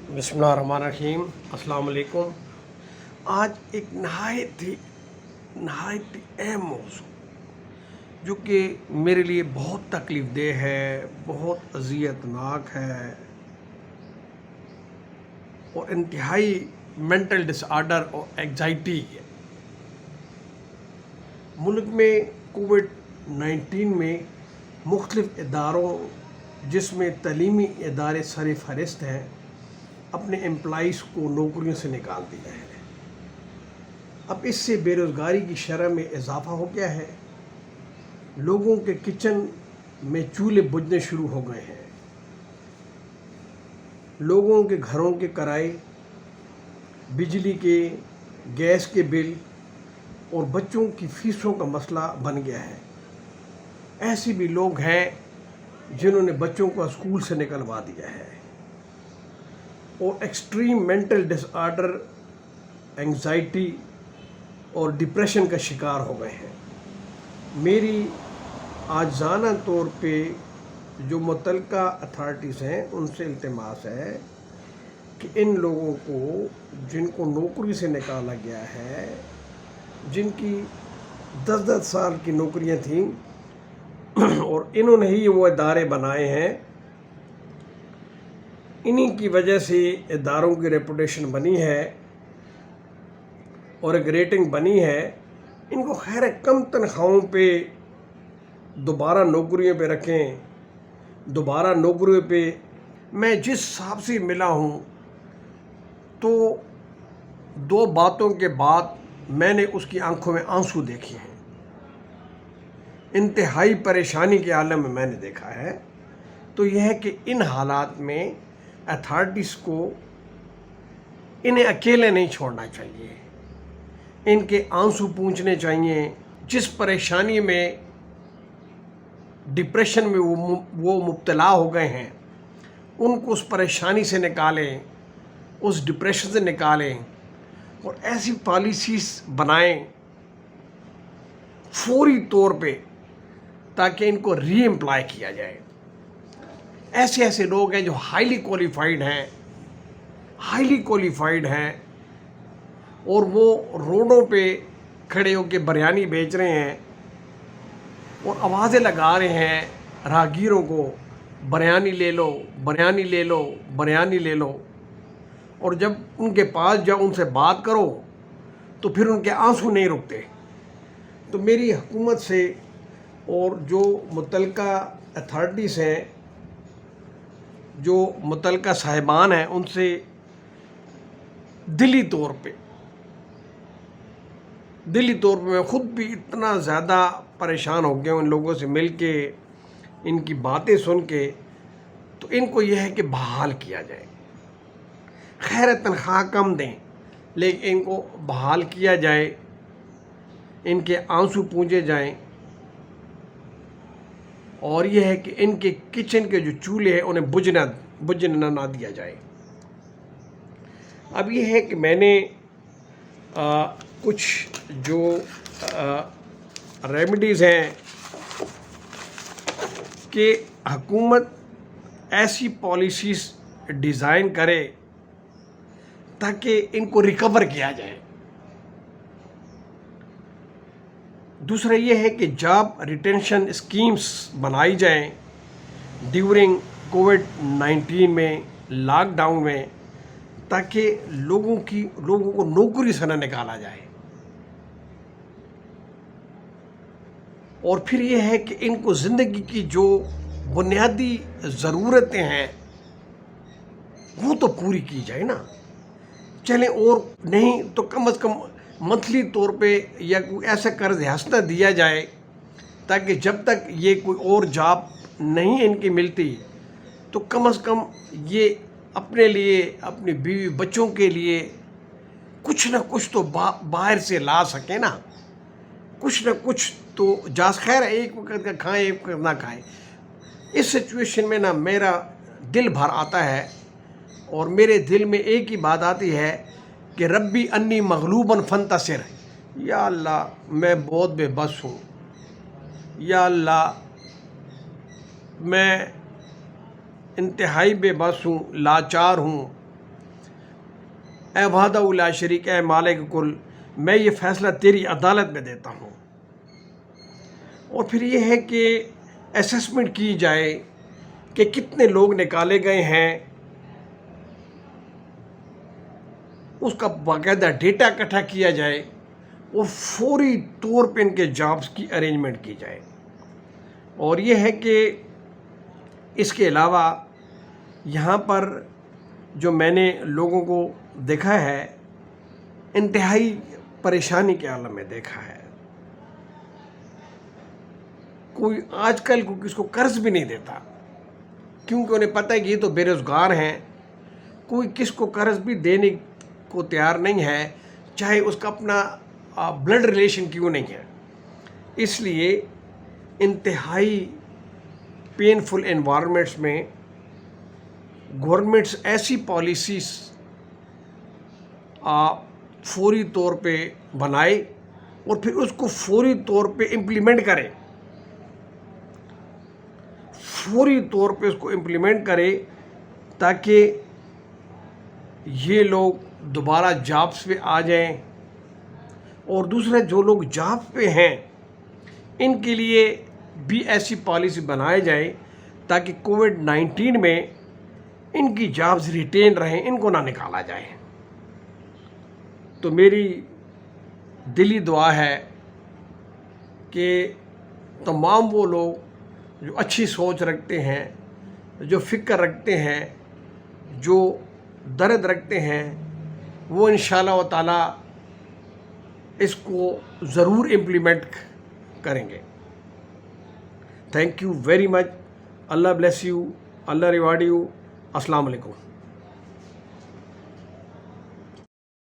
बिस्मिल्लाहिर्रहमानिर्रहीम। अस्सलाम वालेकुम। आज एक नहायत ही अहम मौज़ू जो कि मेरे लिए बहुत तकलीफ़ देह है, बहुत अज़ियतनाक है और इंतहाई मेंटल डिसऑर्डर और एग्ज़ाइटी है। मुल्क में कोविड-19 में मुख्तलिफ़ इदारों जिसमें तलीमी इदारे सर फ़हरिस्त हैं अपने एम्प्लॉइज़ को नौकरियों से निकाल दिया है। अब इससे बेरोज़गारी की शरह में इजाफ़ा हो गया है। लोगों के किचन में चूल्हे बुझने शुरू हो गए हैं। लोगों के घरों के किराए, बिजली के, गैस के बिल और बच्चों की फ़ीसों का मसला बन गया है। ऐसे भी लोग हैं जिन्होंने बच्चों को स्कूल से निकलवा दिया है और एक्सट्रीम मेंटल डिसऑर्डर, एंग्जाइटी और डिप्रेशन का शिकार हो गए हैं। मेरी आजाना तौर पे जो मुतल्लिका अथॉरिटीज़ हैं उनसे इल्तिमास है कि इन लोगों को जिनको नौकरी से निकाला गया है, जिनकी 10-10 साल की नौकरियां थीं और इन्होंने ही वो इदारे बनाए हैं, इन्हीं की वजह से इदारों की रेपुटेशन बनी है और एक रेटिंग बनी है। इनको खैर कम तनख्वाहों पे दोबारा नौकरियों पे रखें, दोबारा नौकरियों पे। मैं जिस हिसाब से मिला हूँ तो 2 बातों के बाद मैंने उसकी आंखों में आंसू देखे हैं। इंतहाई परेशानी के आलम में मैंने देखा है। तो यह है कि इन हालात में अथॉरिटीज़ को इन्हें अकेले नहीं छोड़ना चाहिए, इनके आंसू पूंछने चाहिए। जिस परेशानी में, डिप्रेशन में वो मुब्तला हो गए हैं, उनको उस परेशानी से निकालें, उस डिप्रेशन से निकालें और ऐसी पॉलिसीज़ बनाएं फौरी तौर पे ताकि इनको री एम्प्लॉय किया जाए। ऐसे लोग हैं जो हाईली क्वालिफाइड हैं और वो रोडों पे खड़े होकर बिरयानी बेच रहे हैं और आवाज़ें लगा रहे हैं राहगीरों को, बिरयानी ले लो, बिरयानी ले लो, बिरयानी ले लो। और जब उनके पास जाओ, उनसे बात करो तो फिर उनके आंसू नहीं रुकते। तो मेरी हुकूमत से और जो मुतल्लिका अथॉरिटीज़ हैं, जो मुतल्लिका साहिबान हैं, उनसे दिली तौर पे मैं ख़ुद भी इतना ज़्यादा परेशान हो गया हूँ इन लोगों से मिल के, इनकी बातें सुन के। तो इनको यह है कि बहाल किया जाए। खैर तनख्वाह कम दें लेकिन इनको बहाल किया जाए, इनके आंसू पूंजे जाएं और यह है कि इनके किचन के जो चूल्हे हैं उन्हें बुझना ना दिया जाए। अब यह है कि मैंने कुछ जो रेमेडीज़ हैं कि हुकूमत ऐसी पॉलिसीज़ डिज़ाइन करे ताकि इनको रिकवर किया जाए। दूसरा ये है कि जॉब रिटेंशन स्कीम्स बनाई जाएं ड्यूरिंग कोविड-19 में, लॉकडाउन में, ताकि लोगों को नौकरी से न निकाला जाए। और फिर यह है कि इनको ज़िंदगी की जो बुनियादी ज़रूरतें हैं वो तो पूरी की जाए ना। चलें और नहीं तो कम से कम मंथली तौर पे या कोई ऐसा कर्ज हस्ता दिया जाए ताकि जब तक ये कोई और जॉब नहीं इनकी मिलती तो कम से कम ये अपने लिए, अपनी बीवी बच्चों के लिए कुछ ना कुछ तो बाहर से ला सके ना। कुछ ना कुछ तो खैर एक वक्त का खाएं, एक वक्त ना खाएं। इस सिचुएशन में ना मेरा दिल भर आता है और मेरे दिल में एक ही बात आती है कि रब्बी अन्नी मगलूबन फंतसिर। या अल्लाह, मैं बहुत बेबस हूँ। या अल्लाह, मैं इंतहाई बेबस हूँ, लाचार हूँ। اے وحدہ لا شریک، اے مالک کل، میں یہ فیصلہ تیری عدالت میں دیتا ہوں۔ اور پھر یہ ہے کہ اسیسمنٹ کی جائے کہ کتنے لوگ نکالے گئے ہیں، اس کا باقاعدہ ڈیٹا اکٹھا کیا جائے اور فوری طور پہ ان کے جابز کی ارینجمنٹ کی جائے۔ اور یہ ہے کہ اس کے علاوہ یہاں پر جو میں نے لوگوں کو دیکھا ہے، انتہائی پریشانی کے عالم میں دیکھا ہے۔ کوئی آج کل کو کس کو قرض بھی نہیں دیتا، کیونکہ انہیں پتہ ہے کہ یہ تو بے روزگار ہیں۔ کوئی کس کو قرض بھی دینے کو تیار نہیں ہے، چاہے اس کا اپنا بلڈ ریلیشن کیوں نہیں ہے۔ اس لیے انتہائی پینفل انوائرمنٹس میں گورنمنٹس ایسی پالیسیز فوری طور پہ بنائے اور پھر اس کو فوری طور پہ امپلیمنٹ کرے، فوری طور پہ اس کو امپلیمنٹ کرے تاکہ یہ لوگ دوبارہ جابس پہ آ جائیں۔ اور دوسرا، جو لوگ جاب پہ ہیں ان کے لیے بھی ایسی پالیسی بنائے جائے تاکہ کووڈ-19 میں ان کی جابز ریٹین رہیں، ان کو نہ نکالا جائے۔ تو میری دلی دعا ہے کہ تمام وہ لوگ جو اچھی سوچ رکھتے ہیں، جو فکر رکھتے ہیں، جو درد رکھتے ہیں، وہ انشاءاللہ تعالی اس کو ضرور امپلیمنٹ کریں گے۔ Thank you very much. Allah bless you, Allah reward you. السلام علیکم۔